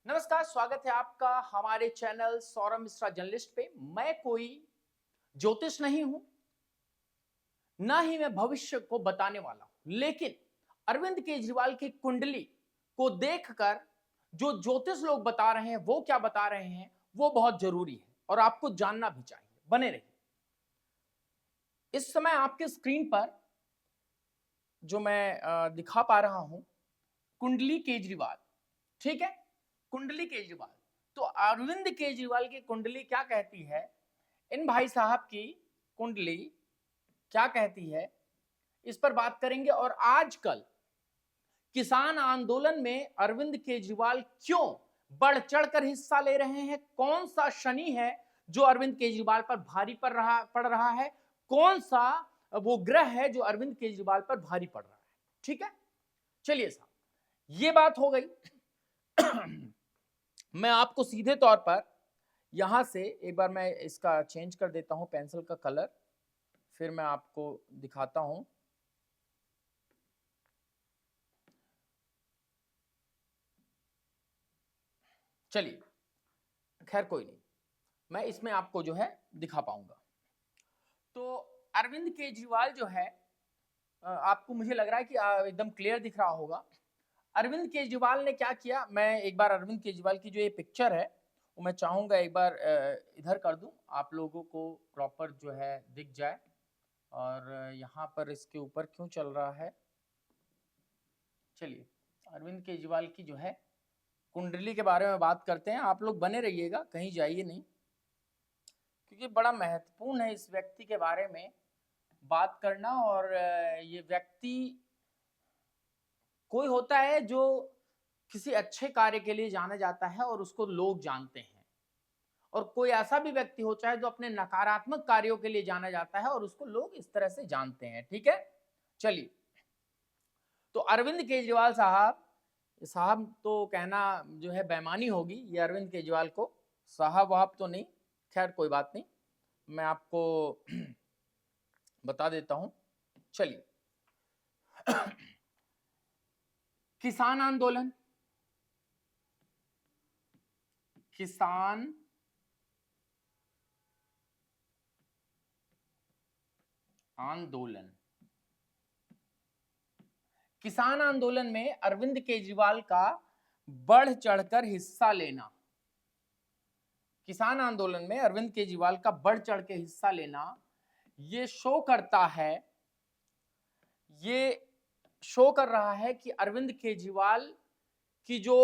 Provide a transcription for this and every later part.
नमस्कार, स्वागत है आपका हमारे चैनल सौरभ मिश्रा जर्नलिस्ट पे। मैं कोई ज्योतिष नहीं हूं, ना ही मैं भविष्य को बताने वाला हूं, लेकिन अरविंद केजरीवाल की कुंडली को देखकर जो ज्योतिष लोग बता रहे हैं, वो क्या बता रहे हैं, वो बहुत जरूरी है और आपको जानना भी चाहिए। बने रहिए। इस समय आपके स्क्रीन पर जो मैं दिखा पा रहा हूं, कुंडली केजरीवाल, ठीक है। कुंडली केजरीवाल, तो अरविंद केजरीवाल की कुंडली क्या कहती है, इन भाई साहब की कुंडली क्या कहती है, इस पर बात करेंगे। और आजकल किसान आंदोलन में अरविंद केजरीवाल क्यों बढ़ चढ़कर हिस्सा ले रहे हैं, कौन सा शनि है जो अरविंद केजरीवाल पर भारी पड़ रहा है, कौन सा वो ग्रह है जो अरविंद केजरीवाल पर भारी पड़ रहा है। ठीक है, चलिए साहब, ये बात हो गई। मैं आपको सीधे तौर पर यहां से एक बार मैं इसका चेंज कर देता हूं, पेंसिल का कलर, फिर मैं आपको दिखाता हूं। चलिए, खैर कोई नहीं, मैं इसमें आपको जो है दिखा पाऊंगा। तो अरविंद केजरीवाल जो है, आपको मुझे लग रहा है कि एकदम क्लियर दिख रहा होगा। अरविंद केजरीवाल ने क्या किया, मैं एक बार अरविंद केजरीवाल की जो ये पिक्चर है वो मैं चाहूंगा एक बार इधर कर दूं, आप लोगों को प्रॉपर जो है दिख जाए। और यहाँ पर इसके ऊपर क्यों चल रहा है, चलिए अरविंद केजरीवाल की जो है कुंडली के बारे में बात करते हैं। आप लोग बने रहिएगा, कहीं जाइए नहीं, क्योंकि बड़ा महत्वपूर्ण है इस व्यक्ति के बारे में बात करना। और ये व्यक्ति कोई होता है जो किसी अच्छे कार्य के लिए जाना जाता है और उसको लोग जानते हैं, और कोई ऐसा भी व्यक्ति होता है जो अपने नकारात्मक कार्यों के लिए जाना जाता है और उसको लोग इस तरह से जानते हैं। ठीक है, चलिए, तो अरविंद केजरीवाल साहब, साहब तो कहना जो है बेईमानी होगी, ये अरविंद केजरीवाल को साहब वाहब तो नहीं, खैर कोई बात नहीं, मैं आपको बता देता हूं। चलिए, किसान आंदोलन, किसान आंदोलन, किसान आंदोलन में अरविंद केजरीवाल का बढ़ चढ़कर हिस्सा लेना, किसान आंदोलन में अरविंद केजरीवाल का बढ़ चढ़ के हिस्सा लेना, ये शो करता है, ये शो कर रहा है कि अरविंद केजरीवाल की जो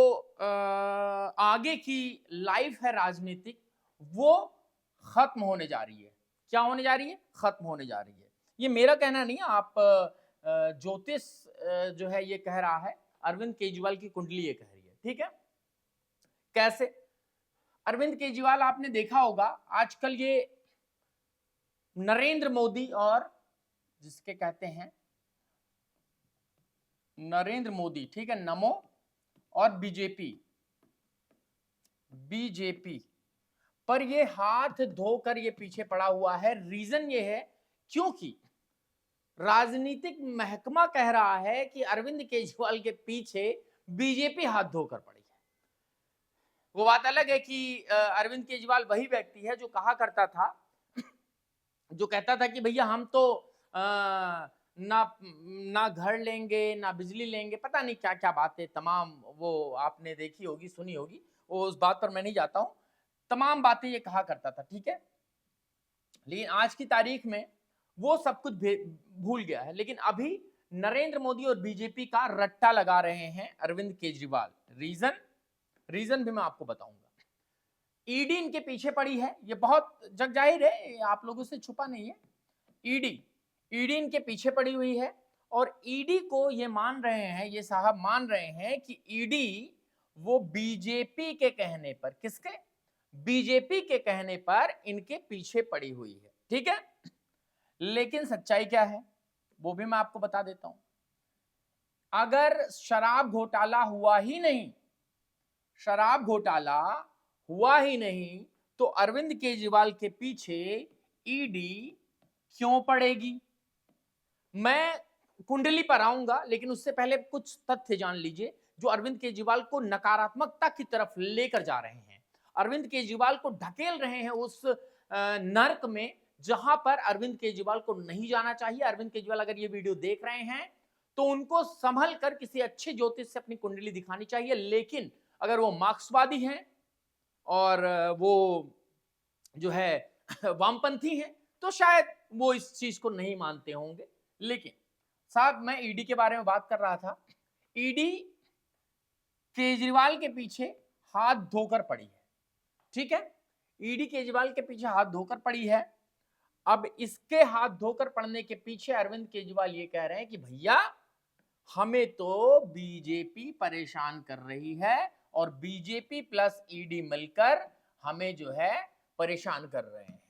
आगे की लाइफ है राजनीतिक, वो खत्म होने जा रही है। क्या होने जा रही है? खत्म होने जा रही है। ये मेरा कहना नहीं है, आप ज्योतिष जो है ये कह रहा है, अरविंद केजरीवाल की कुंडली ये कह रही है। ठीक है, कैसे? अरविंद केजरीवाल आपने देखा होगा आजकल ये नरेंद्र मोदी और जिसके कहते हैं नरेंद्र मोदी, ठीक है, नमो, और बीजेपी, बीजेपी पर ये हाथ धोकर ये पीछे पड़ा हुआ है। रीजन ये है क्योंकि राजनीतिक महकमा कह रहा है कि अरविंद केजरीवाल के पीछे बीजेपी हाथ धोकर पड़ी है। वो बात अलग है कि अरविंद केजरीवाल वही व्यक्ति है जो कहा करता था, जो कहता था कि भैया हम तो ना ना घर लेंगे ना बिजली लेंगे, पता नहीं क्या क्या बातें तमाम, वो आपने देखी होगी सुनी होगी, वो उस बात पर मैं नहीं जाता हूं, तमाम बातें ये कहा करता था। ठीक है, लेकिन आज की तारीख में वो सब कुछ भूल गया है। लेकिन अभी नरेंद्र मोदी और बीजेपी का रट्टा लगा रहे हैं अरविंद केजरीवाल। रीजन, रीजन भी मैं आपको बताऊंगा। ईडी इनके पीछे पड़ी है, ये बहुत जग जाहिर है, आप लोगों से छुपा नहीं है। ईडी, ईडी इनके पीछे पड़ी हुई है, और ईडी को ये मान रहे हैं, ये साहब मान रहे हैं कि ईडी वो बीजेपी के कहने पर, किसके? बीजेपी के कहने पर इनके पीछे पड़ी हुई है। ठीक है, लेकिन सच्चाई क्या है वो भी मैं आपको बता देता हूं। अगर शराब घोटाला हुआ ही नहीं, शराब घोटाला हुआ ही नहीं, तो अरविंद केजरीवाल के पीछे ईडी क्यों पड़ेगी? मैं कुंडली पर आऊंगा, लेकिन उससे पहले कुछ तथ्य जान लीजिए जो अरविंद केजरीवाल को नकारात्मकता की तरफ लेकर जा रहे हैं, अरविंद केजरीवाल को ढकेल रहे हैं उस नर्क में जहां पर अरविंद केजरीवाल को नहीं जाना चाहिए। अरविंद केजरीवाल अगर ये वीडियो देख रहे हैं तो उनको संभल कर किसी अच्छे ज्योतिष से अपनी कुंडली दिखानी चाहिए। लेकिन अगर वो मार्क्सवादी हैं और वो जो है वामपंथी हैं तो शायद वो इस चीज को नहीं मानते होंगे। लेकिन साहब, मैं ईडी के बारे में बात कर रहा था। ईडी केजरीवाल के पीछे हाथ धोकर पड़ी है, ठीक है। ईडी केजरीवाल के पीछे हाथ धोकर पड़ी है। अब इसके हाथ धोकर पड़ने के पीछे अरविंद केजरीवाल ये कह रहे हैं कि भैया हमें तो बीजेपी परेशान कर रही है और बीजेपी प्लस ईडी मिलकर हमें जो है परेशान कर रहे हैं।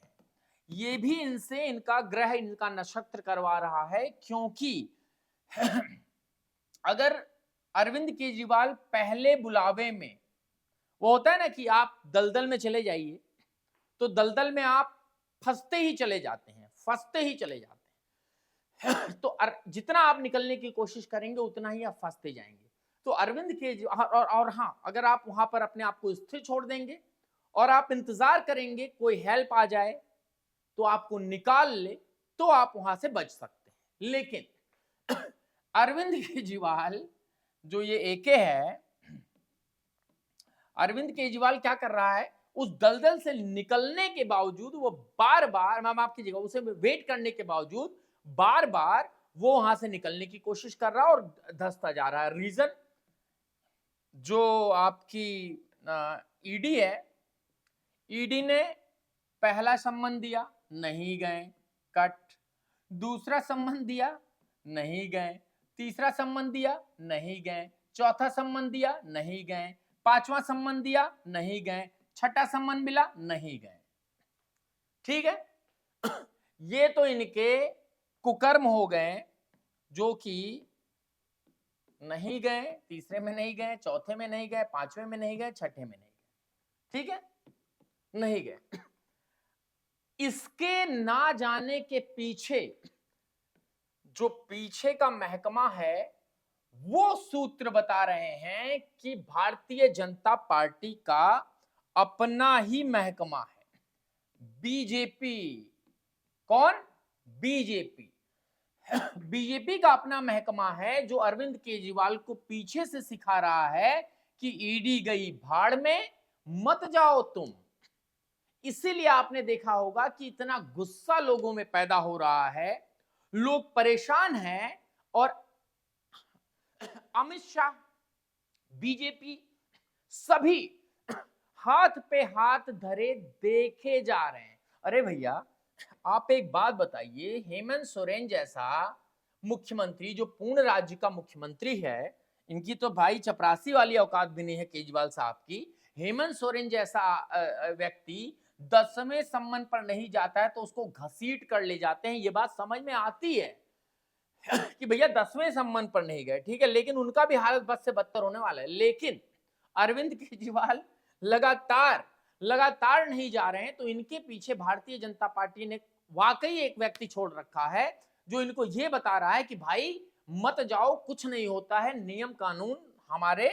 ये भी इनसे इनका ग्रह, इनका नक्षत्र करवा रहा है, क्योंकि अगर अरविंद केजरीवाल पहले बुलावे में, वो होता है ना कि आप दलदल में चले जाइए तो दलदल में आप फंसते ही चले जाते हैं, फंसते ही चले जाते हैं तो जितना आप निकलने की कोशिश करेंगे उतना ही आप फंसते जाएंगे। तो अरविंद केजरीवाल और हाँ, अगर आप वहां पर अपने आप को स्थिर छोड़ देंगे और आप इंतजार करेंगे कोई हेल्प आ जाए तो आपको निकाल ले, तो आप वहां से बच सकते हैं। लेकिन अरविंद केजरीवाल जो ये एके है, अरविंद केजरीवाल क्या कर रहा है, उस दलदल से निकलने के बावजूद वो बार बार, मैं माफ कीजिएगा, उसे वेट करने के बावजूद बार बार वो वहां से निकलने की कोशिश कर रहा है और धंसता जा रहा है। रीजन, जो आपकी ईडी है, ईडी ने पहला सम्मन दिया, नहीं गए, कट। दूसरा सम्मन दिया, नहीं गए। तीसरा सम्मन दिया, नहीं गए। चौथा सम्मन दिया, नहीं गए। पांचवा सम्मन दिया, नहीं गए। छठा सम्मन मिला, नहीं गए। ठीक है। ये तो इनके कुकर्म हो गए जो कि नहीं गए, तीसरे में नहीं गए, चौथे में नहीं गए, पांचवें में नहीं गए, छठे में नहीं गए। ठीक है, नहीं गए। इसके ना जाने के पीछे जो पीछे का महकमा है वो सूत्र बता रहे हैं कि भारतीय जनता पार्टी का अपना ही महकमा है। बीजेपी, कौन? बीजेपी। बीजेपी का अपना महकमा है जो अरविंद केजरीवाल को पीछे से सिखा रहा है कि ईडी गई भाड़ में, मत जाओ तुम। इसीलिए आपने देखा होगा कि इतना गुस्सा लोगों में पैदा हो रहा है, लोग परेशान हैं और अमित शाह, बीजेपी सभी हाथ पे हाथ धरे देखे जा रहे हैं। अरे भैया, आप एक बात बताइए, हेमंत सोरेन जैसा मुख्यमंत्री जो पूर्ण राज्य का मुख्यमंत्री है, इनकी तो भाई चपरासी वाली औकात भी नहीं है केजरीवाल साहब की। हेमंत सोरेन जैसा व्यक्ति 10वें सम्मन पर नहीं जाता है तो उसको घसीट कर ले जाते हैं। ये बात समझ में आती है कि भैया 10वें सम्मन पर नहीं गए, ठीक है, लेकिन उनका भी हालत बद से बदतर होने वाला है। लेकिन अरविंद केजरीवाल लगातार नहीं जा रहे हैं, तो इनके पीछे भारतीय जनता पार्टी ने वाकई एक व्यक्ति छोड़ रखा है जो इनको ये बता रहा है कि भाई मत जाओ, कुछ नहीं होता है, नियम कानून हमारे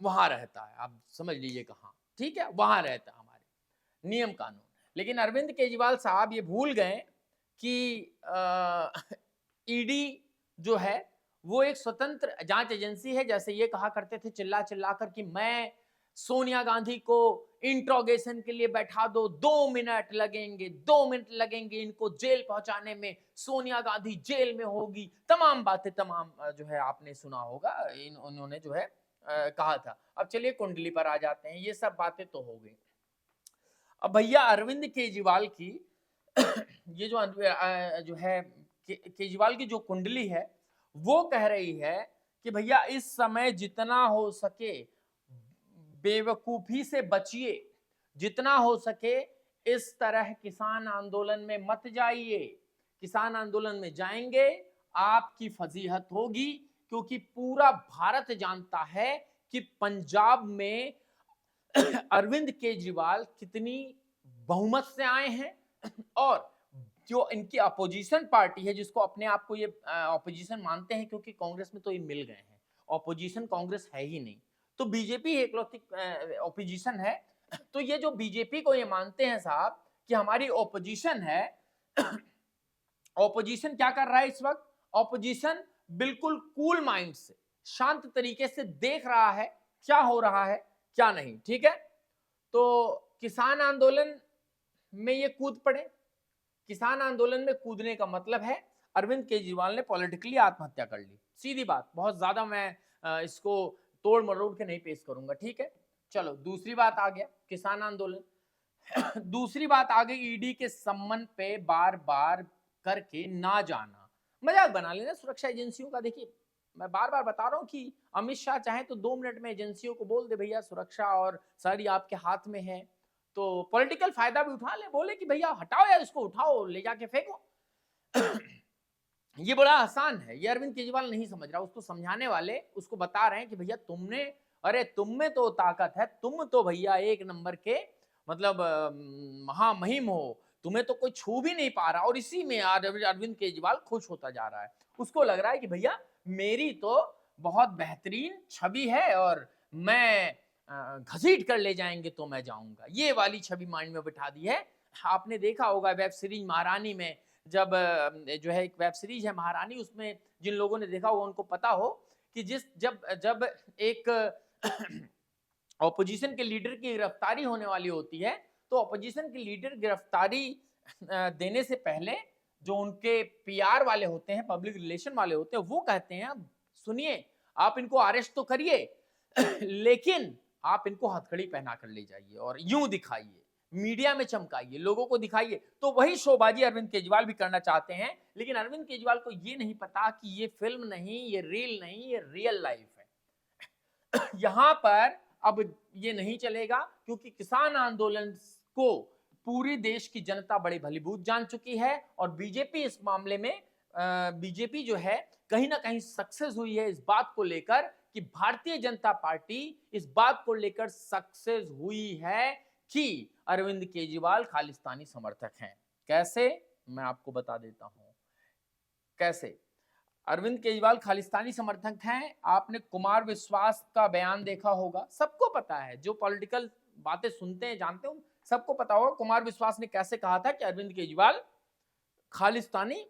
वहां रहता है। आप समझ लीजिए कहां, ठीक है, वहां रहता है हमारे नियम कानून। लेकिन अरविंद केजरीवाल साहब ये भूल गए कि ईडी जो है वो एक स्वतंत्र जांच एजेंसी है। जैसे ये कहा करते थे चिल्ला चिल्ला कर कि मैं सोनिया गांधी को इंट्रोगेशन के लिए बैठा दो, 2 मिनट लगेंगे, 2 मिनट लगेंगे इनको जेल पहुंचाने में, सोनिया गांधी जेल में होगी, तमाम बातें, तमाम जो है आपने सुना होगा, उन्होंने जो है कहा था। अब चलिए कुंडली पर आ जाते हैं। ये सब बातें तो हो गई। अब भैया अरविंद केजरीवाल की ये जो है केजरीवाल की जो कुंडली है वो कह रही है कि भैया इस समय जितना हो सके बेवकूफी से बचिए, जितना हो सके इस तरह किसान आंदोलन में मत जाइए। किसान आंदोलन में जाएंगे आपकी फजीहत होगी, क्योंकि पूरा भारत जानता है कि पंजाब में अरविंद केजरीवाल कितनी बहुमत से आए हैं और जो इनकी अपोजिशन पार्टी है, जिसको अपने आप को ये अपोजिशन मानते हैं क्योंकि कांग्रेस में तो ये मिल गए हैं, ऑपोजिशन कांग्रेस है ही नहीं, तो बीजेपी एकलौती ऑपोजिशन है। तो ये जो बीजेपी को ये मानते हैं साहब कि हमारी ऑपोजिशन है, ऑपोजिशन क्या कर रहा है इस वक्त? ऑपोजिशन बिल्कुल कूल माइंड से, शांत तरीके से देख रहा है क्या हो रहा है क्या नहीं, ठीक है। तो किसान आंदोलन में ये कूद पड़े। किसान आंदोलन में कूदने का मतलब है अरविंद केजरीवाल ने पॉलिटिकली आत्महत्या कर ली, सीधी बात। बहुत ज्यादा मैं इसको तोड़ मरोड़ के नहीं पेश करूंगा, ठीक है। चलो दूसरी बात आ गया किसान आंदोलन। दूसरी बात आ गई ईडी के सम्मन पे बार बार करके ना जाना, मजाक बना लेना सुरक्षा एजेंसियों का। देखिए मैं बार बार बता रहा हूं कि अमित शाह चाहे तो 2 मिनट में एजेंसियों को बोल दे भैया सुरक्षा और सारी आपके हाथ में है, तो पॉलिटिकल फायदा भी उठा ले, बोले कि भैया हटाओ या इसको उठाओ ले जाके फेंको। ये बड़ा आसान है, ये अरविंद केजरीवाल नहीं समझ रहा। उसको समझाने वाले उसको बता रहे हैं कि भैया तुमने, अरे तुम में तो ताकत है, तुम तो भैया एक नंबर के मतलब महामहिम हो, तुम्हें तो कोई छू भी नहीं पा रहा। और इसी में अरविंद केजरीवाल खुश होता जा रहा है। उसको लग रहा है कि भैया मेरी तो बहुत बेहतरीन छवि है और मैं घसीट कर ले जाएंगे तो मैं जाऊंगा, ये वाली छवि माइंड में बिठा दी है। आपने देखा होगा वेब सीरीज महारानी में, जब जो है एक वेब सीरीज है महारानी, उसमें जिन लोगों ने देखा होगा उनको पता हो कि जब जब एक ऑपोजिशन के लीडर की गिरफ्तारी होने वाली होती है, तो ऑपोजिशन के लीडर गिरफ्तारी देने से पहले जो उनके पीआर वाले होते हैं, पब्लिक रिलेशन वाले होते हैं, वो कहते हैं सुनिए आप इनको अरेस्ट तो करिए लेकिन आप इनको हथकड़ी पहना कर ले जाइए और यूं दिखाइए, मीडिया में चमकाइए, लोगों को दिखाइए। तो वही शोबाजी अरविंद केजरीवाल भी करना चाहते हैं, लेकिन अरविंद केजरीवाल को ये नहीं पता कि ये फिल्म नहीं, ये रील नहीं, ये रियल लाइफ है। यहां पर अब ये नहीं चलेगा, क्योंकि किसान आंदोलन को पूरी देश की जनता बड़ी भलीभूत जान चुकी है और बीजेपी इस मामले में बीजेपी जो है कहीं ना कहीं सक्सेस हुई है इस बात को लेकर कि भारतीय जनता पार्टी इस बात को लेकर सक्सेस हुई है कि अरविंद केजरीवाल खालिस्तानी समर्थक हैं। कैसे, मैं आपको बता देता हूं कैसे अरविंद केजरीवाल खालिस्तानी समर्थक हैं। आपने कुमार विश्वास का बयान देखा होगा, सबको पता है, जो पॉलिटिकल बातें सुनते हैं जानते हो, सबको पता होगा कुमार विश्वास ने कैसे कहा था कि अरविंद केजरीवाल खालिस्तानी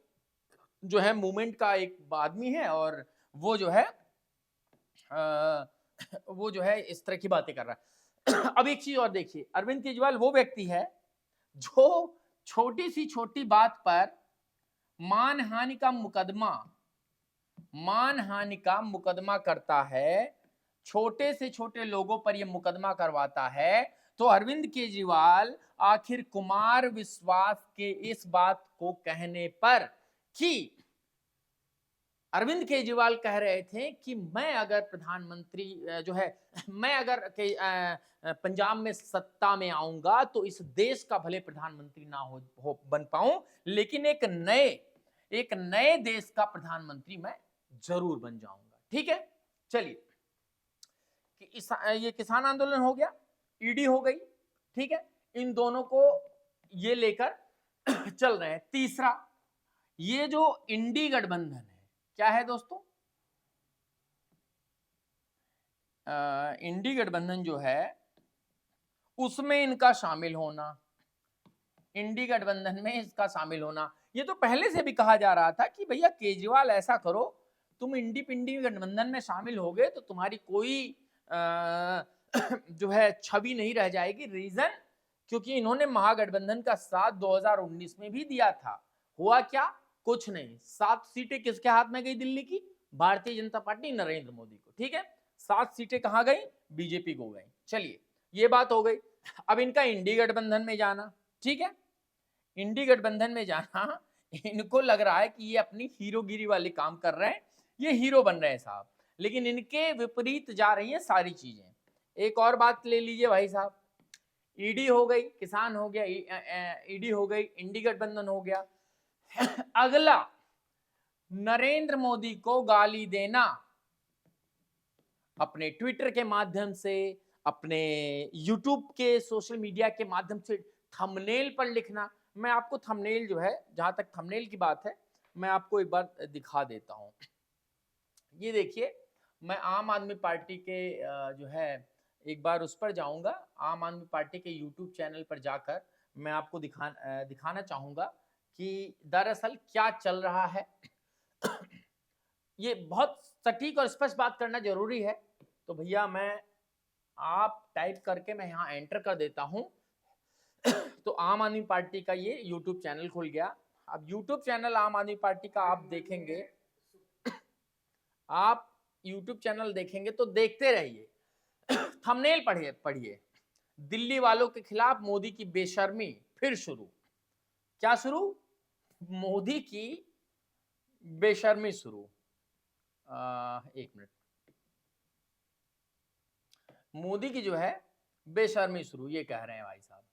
जो है मूवमेंट का एक आदमी है और वो जो है इस तरह की बातें कर रहा है। अब एक चीज और देखिए, अरविंद केजरीवाल वो व्यक्ति है जो छोटी सी छोटी बात पर मानहानि का मुकदमा करता है, छोटे से छोटे लोगों पर यह मुकदमा करवाता है। तो अरविंद केजरीवाल आखिर कुमार विश्वास के इस बात को कहने पर कि अरविंद केजरीवाल कह रहे थे कि मैं अगर प्रधानमंत्री जो है, मैं अगर पंजाब में सत्ता में आऊंगा तो इस देश का भले प्रधानमंत्री ना हो बन पाऊं, लेकिन एक नए देश का प्रधानमंत्री मैं जरूर बन जाऊंगा। ठीक है, चलिए ये किसान आंदोलन हो गया, ईडी हो गई, ठीक है, इन दोनों को ये लेकर चल रहे हैं। तीसरा, ये जो इंडी गठबंधन है, क्या है दोस्तों? इंडी गठबंधन जो है उसमें इनका शामिल होना, इंडी गठबंधन में इसका शामिल होना, ये तो पहले से भी कहा जा रहा था कि भैया केजरीवाल ऐसा करो, तुम इंडी पिंडी गठबंधन में शामिल हो गए तो तुम्हारी कोई जो है छवि नहीं रह जाएगी। रीजन, क्योंकि इन्होंने महागठबंधन का साथ 2019 में भी दिया था। हुआ क्या? कुछ नहीं। 7 सीटें किसके हाथ में गई दिल्ली की? भारतीय जनता पार्टी, नरेंद्र मोदी को। ठीक है, 7 सीटें कहां गई? बीजेपी को गई। चलिए ये बात हो गई। अब इनका इंडी गठबंधन में जाना, ठीक है, इंडी गठबंधन में जाना, इनको लग रहा है कि ये अपनी हीरोगिरी वाले काम कर रहे हैं, ये हीरो बन रहे हैं साहब, लेकिन इनके विपरीत जा रही हैं सारी चीजें। एक और बात ले लीजिए भाई साहब, ईडी हो गई, किसान हो गया, ईडी हो गई, इंडी गठबंधन हो गया। अगला, नरेंद्र मोदी को गाली देना, अपने ट्विटर के माध्यम से, अपने यूट्यूब के सोशल मीडिया के माध्यम से थंबनेल पर लिखना। मैं आपको थंबनेल जो है, जहां तक थंबनेल की बात है, मैं आपको एक बार दिखा देता हूं। ये देखिए, मैं आम आदमी पार्टी के जो है एक बार उस पर जाऊंगा, आम आदमी पार्टी के यूट्यूब चैनल पर जाकर मैं आपको दिखाना चाहूंगा कि दरअसल क्या चल रहा है। ये बहुत सटीक और स्पष्ट बात करना जरूरी है। तो भैया मैं आप टाइप करके मैं यहाँ एंटर कर देता हूँ। तो आम आदमी पार्टी का ये यूट्यूब चैनल खुल गया। अब यूट्यूब चैनल आम आदमी पार्टी का आप देखेंगे, आप यूट्यूब चैनल देखेंगे तो देखते रहिए। थंबनेल पढ़िए पढ़िए, दिल्ली वालों के खिलाफ मोदी की बेशर्मी फिर शुरू। क्या शुरू? मोदी की बेशर्मी शुरू। एक मिनट, मोदी की जो है बेशर्मी शुरू, ये कह रहे हैं भाई साहब।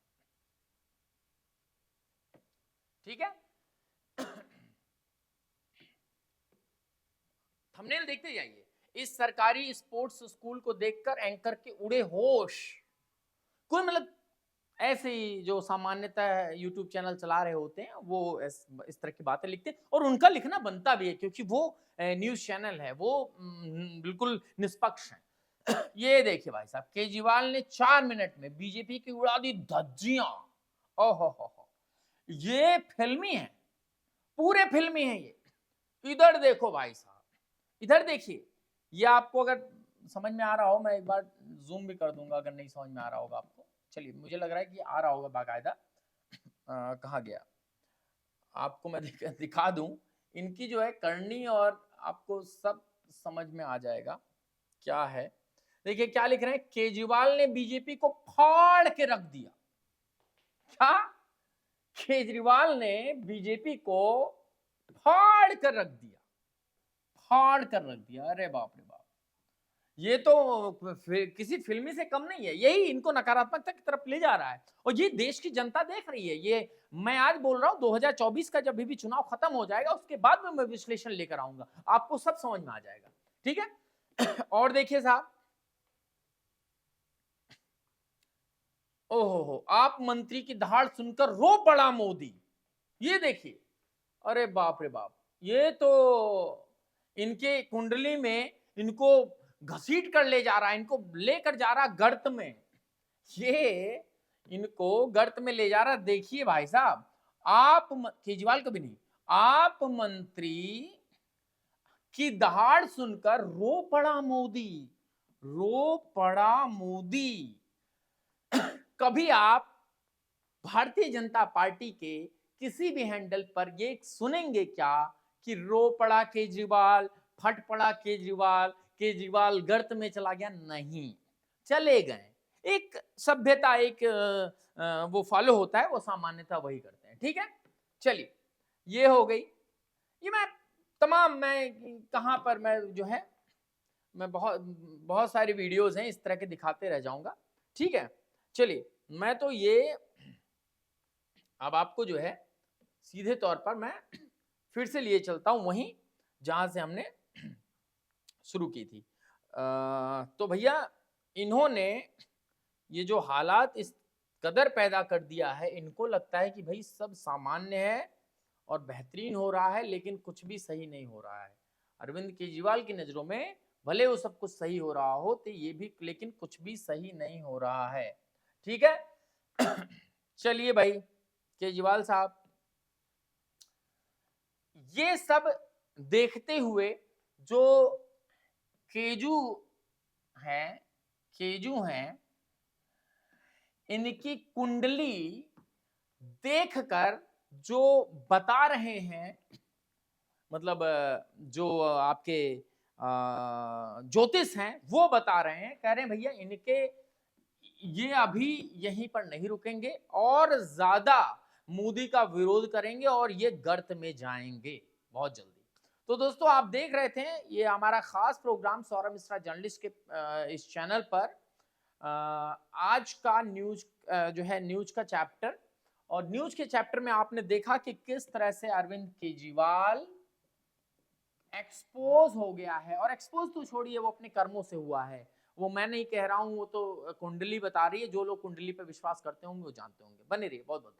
ठीक है, थंबनेल देखते जाइए। इस सरकारी स्पोर्ट्स स्कूल को देखकर एंकर के उड़े होश। कोई मतलब ऐसे ही जो सामान्यतः यूट्यूब चैनल चला रहे होते हैं वो इस तरह की बातें लिखते हैं, और उनका लिखना बनता भी है क्योंकि वो न्यूज चैनल है, वो बिल्कुल निष्पक्ष है। ये देखिए भाई साहब, केजरीवाल ने 4 मिनट में बीजेपी की उड़ा दी धज्जियां। ओहो, ये फिल्मी है, पूरे फिल्मी है ये। इधर देखो भाई साहब, इधर देखिए। ये आपको अगर समझ में आ रहा हो, मैं एक बार जूम भी कर दूंगा अगर नहीं समझ में आ रहा होगा आपको। चलिए, मुझे लग रहा है कि आ रहा होगा बाकायदा। कहाँ गया, आपको मैं दिखा दूं इनकी जो है करनी, और आपको सब समझ में आ जाएगा क्या है। देखिए क्या लिख रहे हैं, केजरीवाल ने बीजेपी को फाड़ के रख दिया। क्या? केजरीवाल ने बीजेपी को फाड़ कर रख दिया, फाड़ कर रख दिया। अरे बाप रे बाप, ये तो किसी फिल्मी से कम नहीं है। यही इनको नकारात्मकता की तरफ ले जा रहा है, और ये देश की जनता देख रही है। ये मैं आज बोल रहा हूं, 2024 का जब भी चुनाव खत्म हो जाएगा उसके बाद में मैं विश्लेषण लेकर आऊंगा, आपको सब समझ में आ जाएगा। ठीक है। और देखिए साहब, ओहो, आप मंत्री की दहाड़ सुनकर रो पड़ा मोदी। ये देखिए, अरे बाप रे बाप, ये तो इनके कुंडली में इनको घसीट कर ले जा रहा है, इनको लेकर जा रहा गर्त में। ये इनको गर्त में ले जा रहा। देखिए भाई साहब, आप केजरीवाल को भी नहीं, आप मंत्री की दहाड़ सुनकर रो पड़ा मोदी, रो पड़ा मोदी। कभी आप भारतीय जनता पार्टी के किसी भी हैंडल पर ये सुनेंगे क्या कि रो पड़ा केजरीवाल, फट पड़ा केजरीवाल, केजरीवाल गर्त में चला गया? नहीं, चले गए। एक सभ्यता, एक वो फॉलो होता है, वो सामान्यता वही करते हैं। ठीक है, चलिए, ये हो गई। ये मैं तमाम, मैं कहां पर मैं जो है, मैं बहुत बहुत सारी वीडियोस हैं इस तरह के, दिखाते रह जाऊंगा। ठीक है, चलिए, मैं तो ये अब आपको जो है सीधे तौर पर मैं फिर से लिए चलता हूं वहीं जहां से हमने शुरू की थी। तो भैया, इन्होंने ये जो हालात इस कदर पैदा कर दिया है, इनको लगता है कि भाई सब सामान्य है और बेहतरीन हो रहा है, लेकिन कुछ भी सही नहीं हो रहा है। अरविंद केजरीवाल की नजरों में भले वो सब कुछ सही हो रहा हो, तो ये भी, लेकिन कुछ भी सही नहीं हो रहा है। ठीक है। चलिए भाई, केजरीवाल साहब, ये सब देखते हुए जो केजू हैं, केजू हैं, इनकी कुंडली देखकर जो बता रहे हैं, मतलब जो आपके ज्योतिष हैं वो बता रहे हैं, कह रहे हैं भैया इनके ये अभी यहीं पर नहीं रुकेंगे और ज्यादा मोदी का विरोध करेंगे और ये गर्त में जाएंगे बहुत जल्दी। तो दोस्तों, आप देख रहे थे ये हमारा खास प्रोग्राम सौरभ मिश्रा जर्नलिस्ट के इस चैनल पर आज का न्यूज जो है, न्यूज का चैप्टर, और न्यूज के चैप्टर में आपने देखा कि किस तरह से अरविंद केजरीवाल एक्सपोज हो गया है। और एक्सपोज तो छोड़िए, वो अपने कर्मों से हुआ है, वो मैं नहीं कह रहा हूं, वो तो कुंडली बता रही है। जो लोग कुंडली पे विश्वास करते होंगे वो जानते होंगे। बने रहिए, बहुत बहुत।